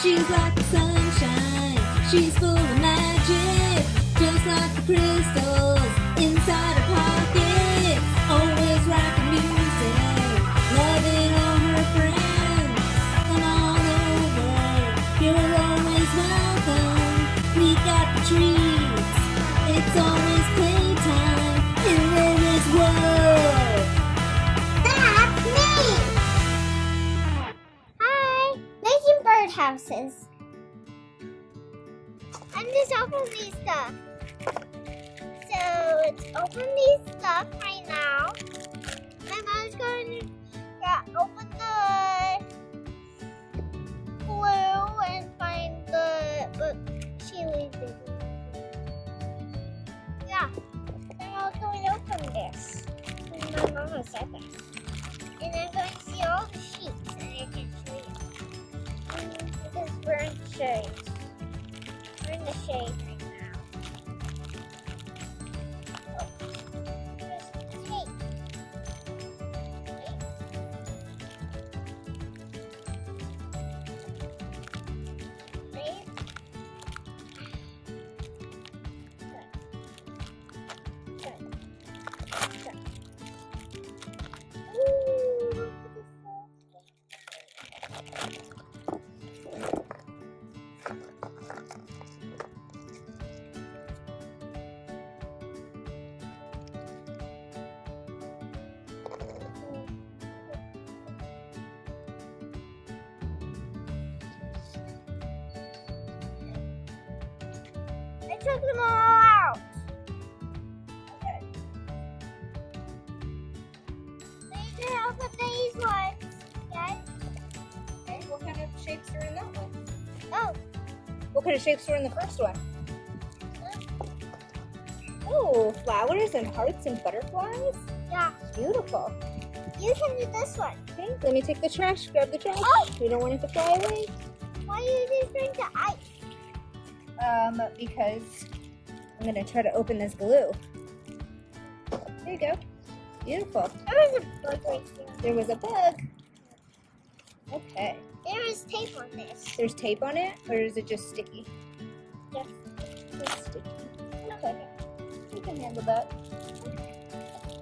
She's like the sunshine, she's full of magic, just like the crystals inside her pocket. Always rocking music, loving all her friends, and all over, you're always welcome. We got the treats, it's always playtime in Lily's world. That's me! Hi, making birdhouses. I'm just opening these stuff. So let's open these stuff right now. My mom's going to open the glue and find the book she leaves it. Yeah, I'm also going to open this. And my mama said that. And I'm going to see all the sheets and I can show you. Because we're in the shade. We're in the shade right now. Oh, there's tape. Right? Good. Good. Ooh, look at this stuff. I took them all out. Okay. They can open these ones. Yes. Okay, what kind of shapes are in that one? Oh. What kind of shapes were in the first one? Oh, flowers and hearts and butterflies. Yeah. Beautiful. You can do this one. Okay, let me take the trash. Grab the trash. Oh! We don't want it to fly away. Why do you just bring the ice? Because I'm gonna try to open this glue. There you go. Beautiful. There was a bug right here. There was a bug. Okay. There is tape on this. There's tape on it, or is it just sticky? Yes. It's sticky. Okay. You can handle that.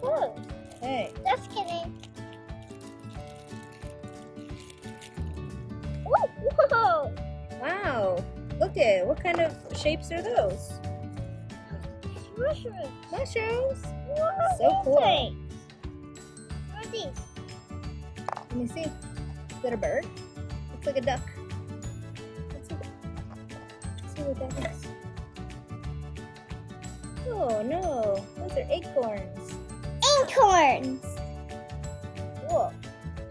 Whoa. Okay. Just kidding. Whoa. Wow. Look at what kind of shapes are those? Mushrooms. Mushrooms. Whoa, So cool. thanks. What are these? Let me see. Is that a bird? Looks like a duck. Let's see what that is. Oh no, those are acorns. Acorns. Cool.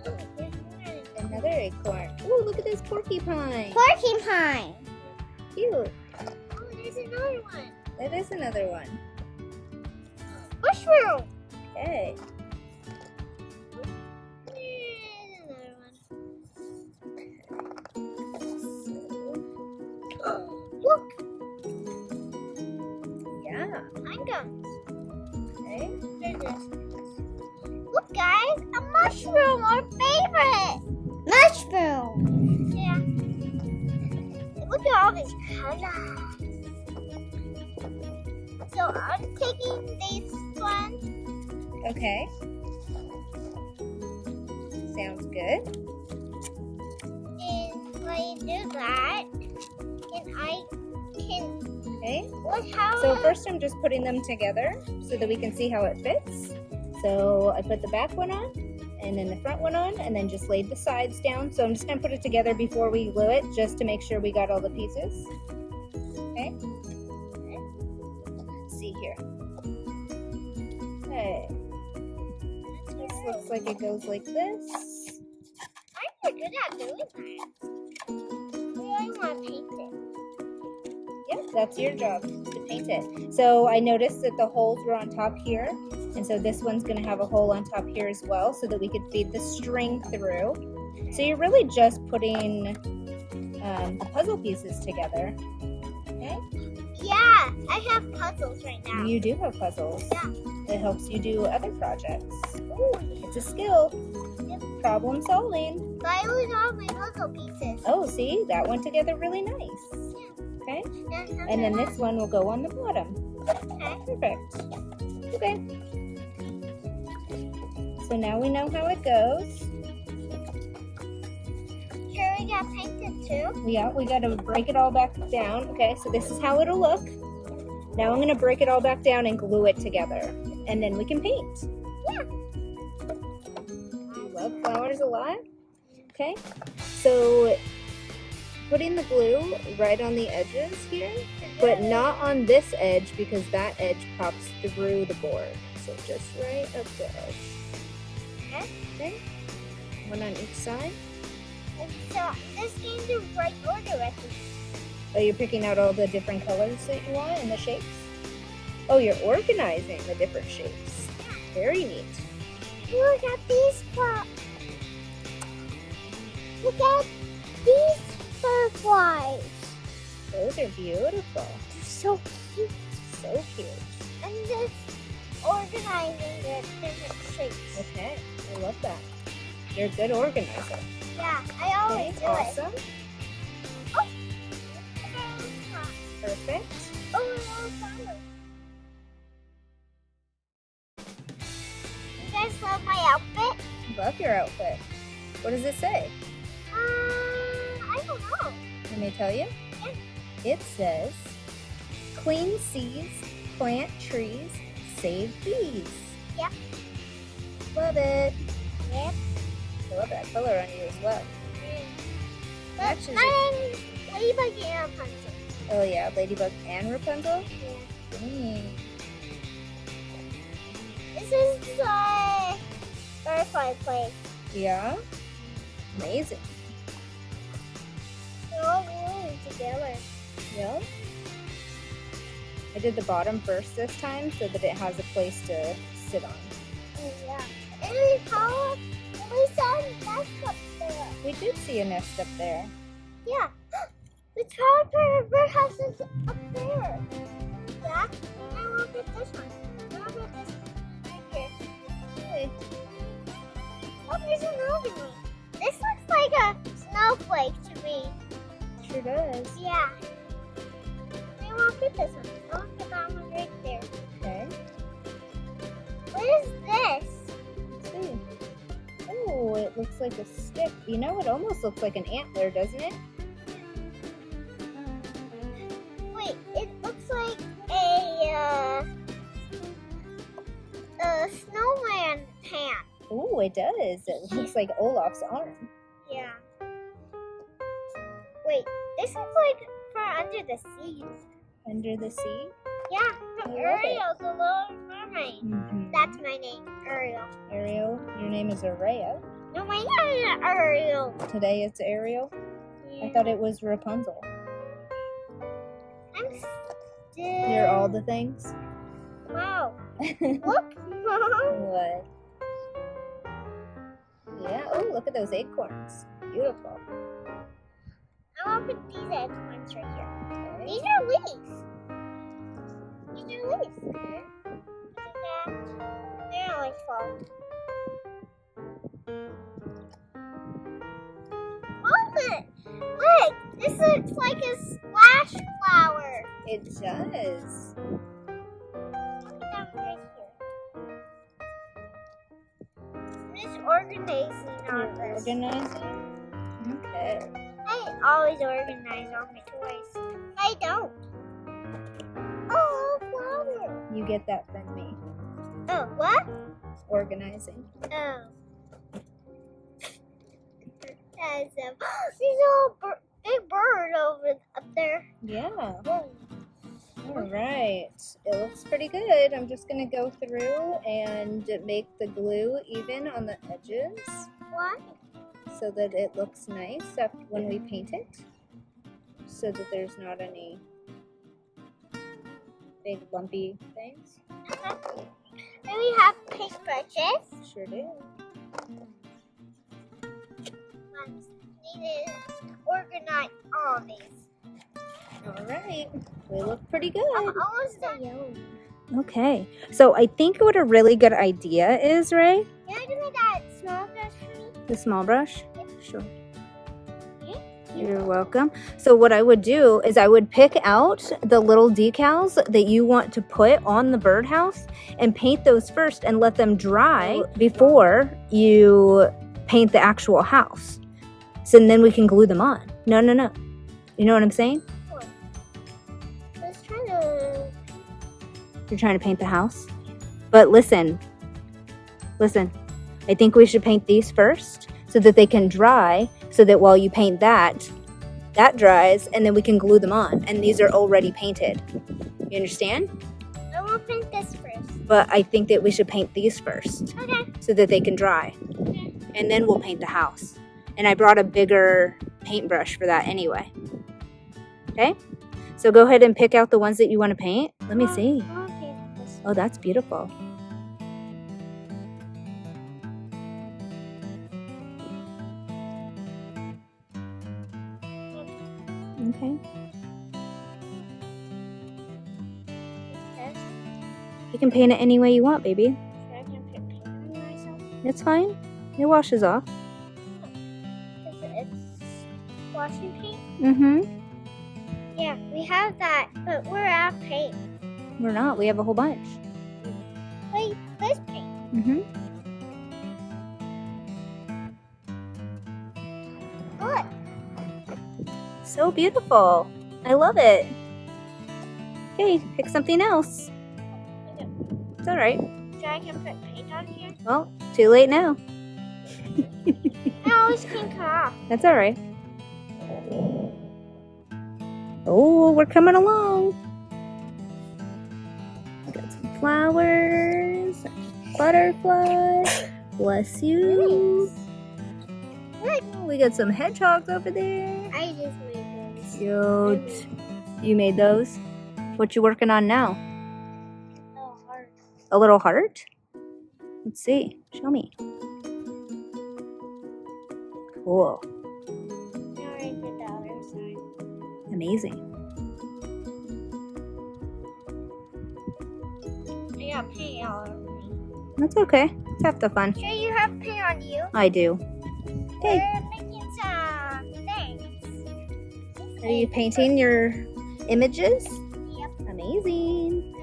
Oh, there's one. Another acorn. Ooh, look at this porcupine. Porcupine. Cute. Oh, there's another one. That is another one. Mushroom. Okay. There's another one. Look, Yeah. pine cones. Okay. Look, guys, a mushroom, our favorite. Mushroom. Yeah. Look at all these colors. So I'm taking this one, Okay. Sounds good. and when you do that, and I can. Okay. What? How? So first I'm just putting them together so that we can see how it fits. So I put the back one on and then the front one on and then just laid the sides down. So I'm just gonna put it together before we glue it just to make sure we got all the pieces. Okay. Let's see here. Okay. This looks like it goes like this. I'm pretty good at doing that. Maybe I want to paint it. Yep, that's your job, is to paint it. So I noticed that the holes were on top here, and so this one's gonna have a hole on top here as well so that we could feed the string through. So you're really just putting the puzzle pieces together. Okay? Yeah, I have puzzles right now. You do have puzzles. Yeah. It helps you do other projects. Ooh, It's a skill. Yep. Problem solving. So I lose all my puzzle pieces. Oh, see? That went together really nice. Okay? And then this one will go on the bottom. Okay. Perfect. Okay. So now we know how it goes. Sure, we got painted too. Yeah, we got to break it all back down. Okay, so this is how it'll look. Now I'm going to break it all back down and glue it together. And then we can paint. Yeah. You love flowers a lot? Okay, so putting the glue right on the edges here, but not on this edge because that edge pops through the board. So just right up the edge. Okay, one on each side. And so this game's in right order, I think. Oh, you're picking out all the different colors that you want and the shapes? Oh, you're organizing the different shapes. Very neat. Look at these Look at these butterflies. Those are beautiful. They're so cute. So cute. And just organizing the different shapes. Okay, I love that. You're a good organizer. Yeah, I always Okay, do awesome. it. Perfect. Oh, no, flowers. You guys love my outfit? Love your outfit. What does it say? I don't know. Let me tell you. Yeah. It says, clean seas, plant trees, save bees. Yep. Love it. Yep. I love that color on you as well. But Matches my name's Ladybug and Rapunzel. Oh yeah, Ladybug and Rapunzel? Yeah. This is the butterfly place. Yeah. Amazing. They're all glued together. Yeah. I did the bottom first this time so that it has a place to sit on. Oh, yeah. And we saw a nest up there. We did see a nest up there. Yeah. The bird house is up there. Yeah. And look at this one. Look at this right here. Hey. Oh, there's another one. This looks like a snowflake to me. Sure does. Yeah. I won't get this one. I'll get that one right there. Okay. What is this? Let's see. Oh, it looks like a stick. You know, it almost looks like an antler, doesn't it? Wait, it looks like a snowman hat. Oh, it does. It looks like Olaf's arm. Yeah. Wait, this looks like for under the sea. Under the sea? Yeah, from I love Ariel, the Little Mermaid. Mm-hmm. That's my name, Ariel. Ariel, your name is Araya. No, my name is Ariel. Today it's Ariel. Yeah. I thought it was Rapunzel. I'm still. You're all the things. Wow. Look, Mom. What? Yeah. Oh, look at those acorns. Beautiful. I want to put these acorns right here. Okay. These are leaves. These are leaves. Okay. Look at that. They're always fall. Look! Look! This looks like a splash flower. It does. Look at that right here. I'm just organizing all You're this. organizing? Okay. I always organize all my toys. I don't. Oh, a flower. You get that from me. Oh, what? Organizing. Oh. There's a little big bird up there. Yeah. Oh. All right. It looks pretty good. I'm just going to go through and make the glue even on the edges What? so that it looks nice when we paint it, so that there's not any big lumpy things. Okay. And we have paintbrushes. Sure do. I need to organize all these. All right. We look pretty good. I'm almost done. Yellow. Okay. So I think what a really good idea is, Ray, Can I do that small brush for me? the small brush? Yeah. Sure. You're welcome. So what I would do is I would pick out the little decals that you want to put on the birdhouse and paint those first and let them dry before you paint the actual house. So then we can glue them on. No. You know what I'm saying? You're trying to paint the house? But listen. I think we should paint these first so that they can dry, so that while you paint that dries, and then we can glue them on. And these are already painted. You understand? I will paint this first. But I think that we should paint these first. Okay. So that they can dry. Okay. And then we'll paint the house. And I brought a bigger paintbrush for that anyway. Okay? So go ahead and pick out the ones that you want to paint. Let me see. Oh, that's beautiful. Okay. You can paint it any way you want, baby. I can put paint on myself. It's fine. It washes off. It's washing paint? Mm-hmm. Yeah, we have that, but we're out of paint. We're not. We have a whole bunch. Wait, this paint. Mm-hmm. Look. So beautiful. I love it. Okay, pick something else. It's all right. So I can put paint on here? Well, too late now. No, this can come off. That's all right. Oh, we're coming along. Got some flowers, butterflies. Bless you. Look. Oh, we got some hedgehogs over there. I just made those. Cute. You made those? What you working on now? Oh, heart. A little heart? Let's see. Show me. Cool. Now I did the other side. Amazing. I got paint all over me. That's okay. It's half the fun. Sure you have paint on you? I do. Okay. We're making some things. Are you painting your images? Yep. Amazing.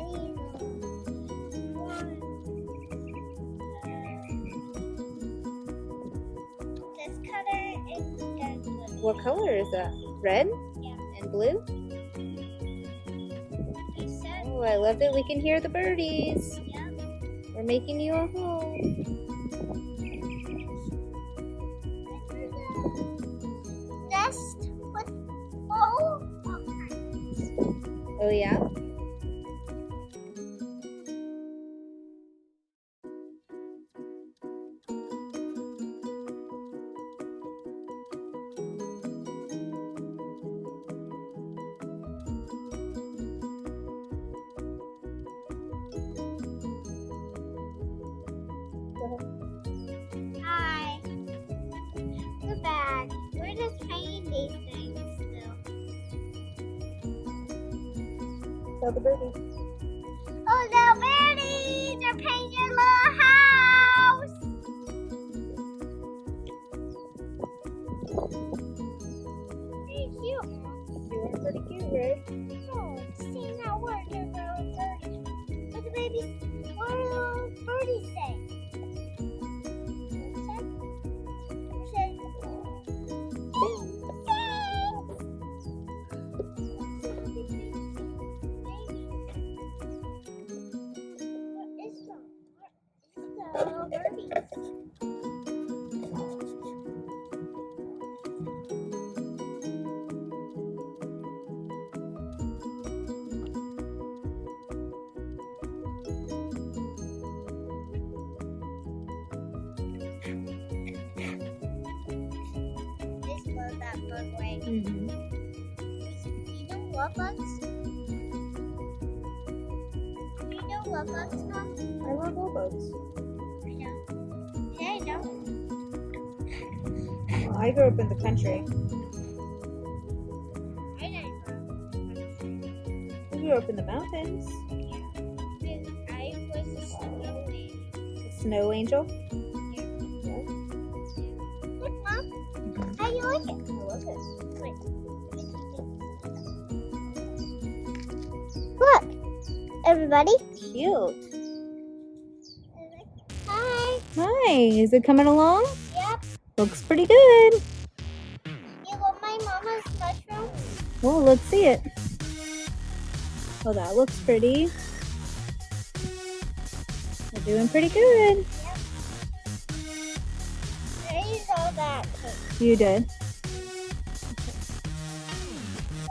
This color is good. What color is that? Red Yeah. and blue? You said, Oh, I love that we can hear the birdies. yeah. We're making you a home. Nest with all kinds. Oh, yeah? Hi. The bag. We're just painting these things still. Tell the birdies. Oh, little birdies! They're painting your little house! Pretty cute. You are pretty cute, right? Oh, seeing that word, they're little birdies. What the babies, what do little birdies say? Mm-hmm. You know what bugs? You know what bugs come? I love all bugs. I know. Yeah, I know. Well, I grew up in the country. I didn't grow I grew up in the mountains. I was a snow A snow angel. Look, Mom. like it. I love it. Wait. Look, everybody. Cute. Hi. Hi, is it coming along? Yep. Looks pretty good. You want my mama's mushroom? Well, let's see it. Oh, that looks pretty. We're doing pretty good. Yep. I used all that. You did.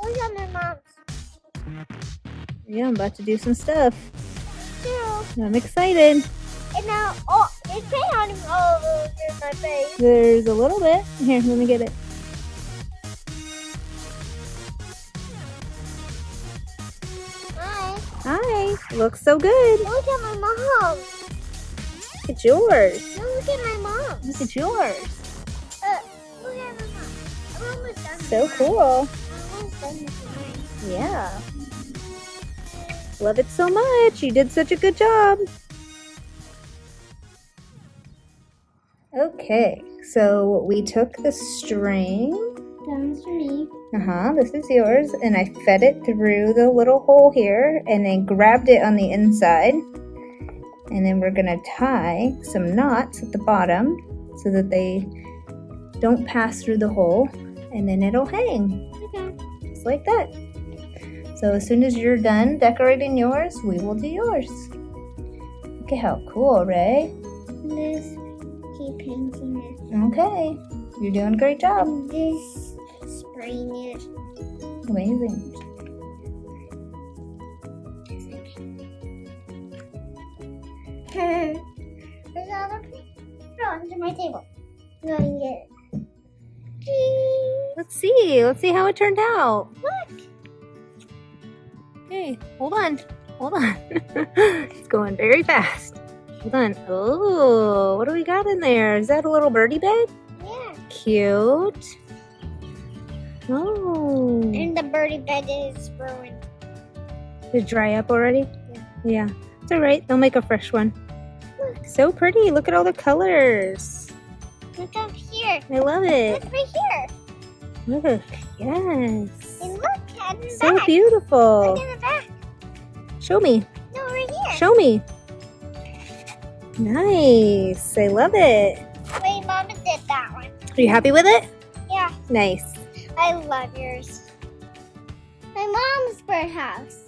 Look at my mom's. Yeah, I'm about to do some stuff. Too. I'm excited. And now, oh, there's paint on all over my face. There's a little bit. Here, let me get it. Hi. Hi. Looks so good. Look at my mom. Look at yours. No, look at my mom. Look at yours. Look at my mom. I'm almost done. So with mine. cool. I'm almost done with mine. Yeah. Love it so much. You did such a good job. Okay, so we took the string. That one's for me. This is yours. And I fed it through the little hole here and then grabbed it on the inside. And then we're gonna tie some knots at the bottom so that they don't pass through the hole. And then it'll hang, Okay. just like that. So as soon as you're done decorating yours, we will do yours. Look at how cool, Ray. This, keep painting it. Okay, you're doing a great job. And this, spraying it. Amazing. There's other paint. Oh, under my table. I'm going to get it. Let's see how it turned out. Look. Okay, hold on. It's going very fast. Hold on. Oh, what do we got in there? Is that a little birdie bed? Yeah. Cute. Oh. And the birdie bed is ruined. Did it dry up already? Yeah. It's all right. They'll make a fresh one. Look. So pretty. Look at all the colors. Look up here. I love it. Look right here. Look. Yes. And look at the So back. beautiful. Look at the back. Show me. No, right here. Show me. Nice. I love it. Wait, Mama did that one. Are you happy with it? Yeah, Nice. I love yours. My mom's birdhouse.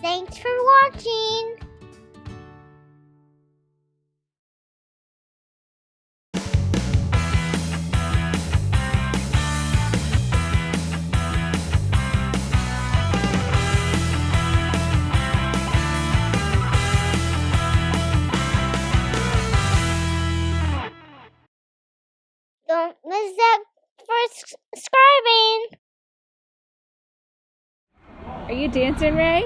Thanks for watching. Don't miss that for subscribing. Are you dancing, Ray?